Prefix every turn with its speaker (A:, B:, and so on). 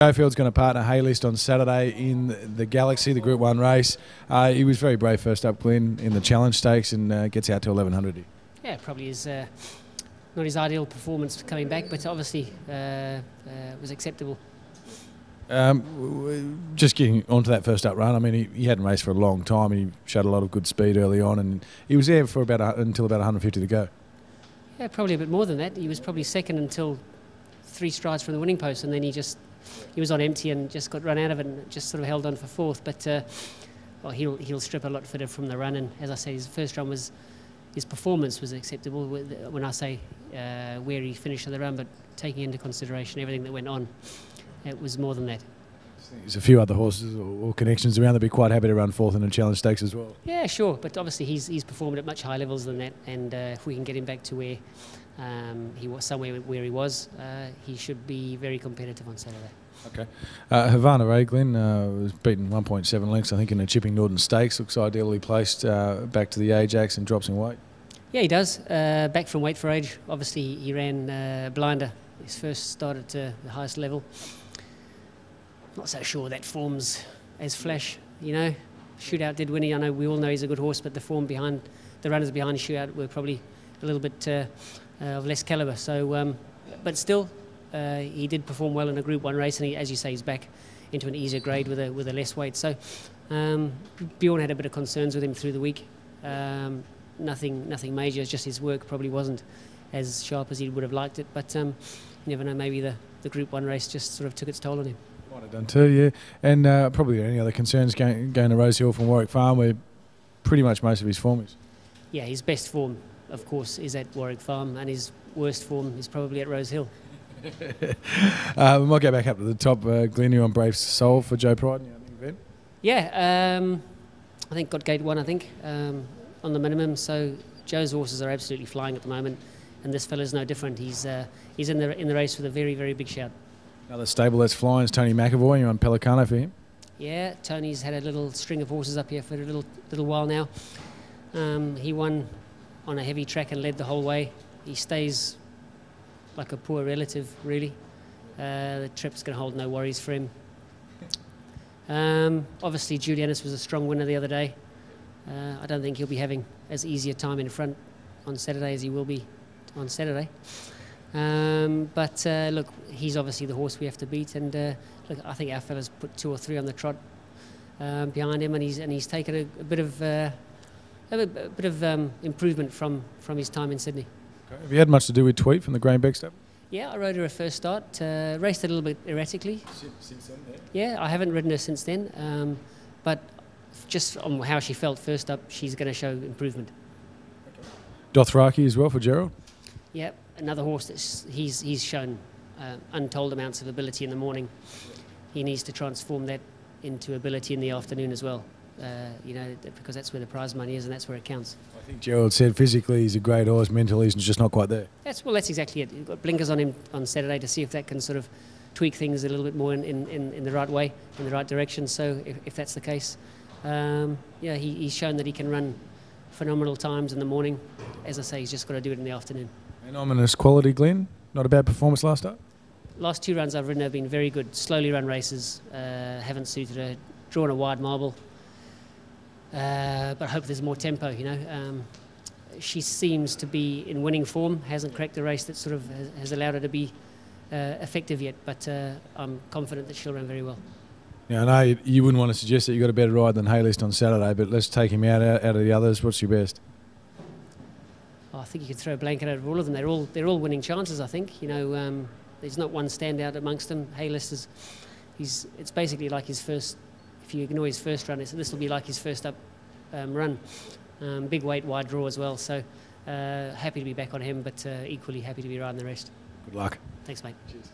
A: Schofield's going to partner Haylist on Saturday in the Galaxy, the Group 1 race. He was very brave first up, Glyn, in the Challenge Stakes and gets out to 1100 here.
B: Yeah, probably is not his ideal performance coming back, but obviously was acceptable.
A: Just getting onto that first up run, I mean, he hadn't raced for a long time. He showed a lot of good speed early on, and he was there for until about 150 to go.
B: Yeah, probably a bit more than that. He was probably second until 3 strides from the winning post, and then he was on empty and just got run out of it and just sort of held on for 4th. But well, he'll strip a lot fitter from the run, and as I say, his first run his performance was acceptable. When I say where he finished the run, but taking into consideration everything that went on, it was more than that.
A: There's a few other horses or connections around that'd be quite happy to run 4th in the Challenge Stakes as well.
B: Yeah, sure, but obviously he's performed at much higher levels than that, and if we can get him back to where he was, somewhere where he was, he should be very competitive on Saturday.
A: Okay. Havana Ray, Glyn, was beaten 1.7 lengths, I think, in the Chipping Norton Stakes. Looks ideally placed back to the Ajax and drops in weight.
B: Yeah, he does. Back from weight for age. Obviously, he ran blinder. His first start at the highest level. Not so sure that form's as flash, you know. Shootout did win. I know we all know he's a good horse, but the form behind the runners behind Shootout were probably a little bit of less calibre. So, but still, he did perform well in a Group 1 race, and he, as you say, he's back into an easier grade with a less weight. So, Bjorn had a bit of concerns with him through the week. Nothing major. Just his work probably wasn't as sharp as he would have liked it. But you never know. Maybe the Group 1 race just sort of took its toll on him.
A: Might have done too, yeah. And probably any other concerns going to Rosehill from Warwick Farm, where pretty much most of his form is. Yeah,
B: his best form, of course, is at Warwick Farm, and his worst form is probably at Rosehill.
A: We might go back up to the top. Glyn, you on Brave Soul for Joe Pride in the opening event?
B: Yeah, I think got gate 1, I think, on the minimum. So Joe's horses are absolutely flying at the moment, and this fella's no different. He's in the race with a very, very big shout.
A: Another stable that's flying is Tony McAvoy. You're on Pelicano for him?
B: Yeah, Tony's had a little string of horses up here for a little while now. He won on a heavy track and led the whole way. He stays like a poor relative, really. The trip's going to hold no worries for him. Obviously, Julianus was a strong winner the other day. I don't think he'll be having as easy a time in front on Saturday as he will be on Saturday. But look, he's obviously the horse we have to beat, and look, I think our fella's put 2 or 3 on the trot behind him, and he's taken a bit of improvement from his time in Sydney.
A: Okay. Have you had much to do with Tweet from the Greenbeck stable?
B: Yeah, I rode her a first start, raced a little bit erratically.
A: Since then,
B: yeah, I haven't ridden her since then, but just on how she felt first up, she's going to show improvement.
A: Okay. Dothraki as well for Gerald?
B: Yeah, another horse that he's shown untold amounts of ability in the morning. He needs to transform that into ability in the afternoon as well, you know, because that's where the prize money is and that's where it counts.
A: I think Gerald said physically he's a great horse, mentally he's just not quite there.
B: That's exactly it. You've got blinkers on him on Saturday to see if that can sort of tweak things a little bit more in the right way, in the right direction. So if that's the case, yeah, he's shown that he can run phenomenal times in the morning. As I say, he's just got to do it in the afternoon.
A: And ominous quality, Glyn. Not a bad performance last up?
B: Last 2 runs I've ridden have been very good. Slowly run races, haven't suited her. Drawn a wide marble, but I hope there's more tempo, you know. She seems to be in winning form, hasn't cracked a race that sort of has allowed her to be effective yet, but I'm confident that she'll run very well.
A: Yeah, I know you wouldn't want to suggest that you got a better ride than Haylist on Saturday, but let's take him out of the others. What's your best?
B: I think you could throw a blanket over all of them. They're all winning chances, I think. You know, there's not one standout amongst them. Haylist it's basically like his first. If you ignore his first run, this will be like his first up run. Big weight, wide draw as well. So happy to be back on him, but equally happy to be riding the rest.
A: Good luck.
B: Thanks, mate. Cheers.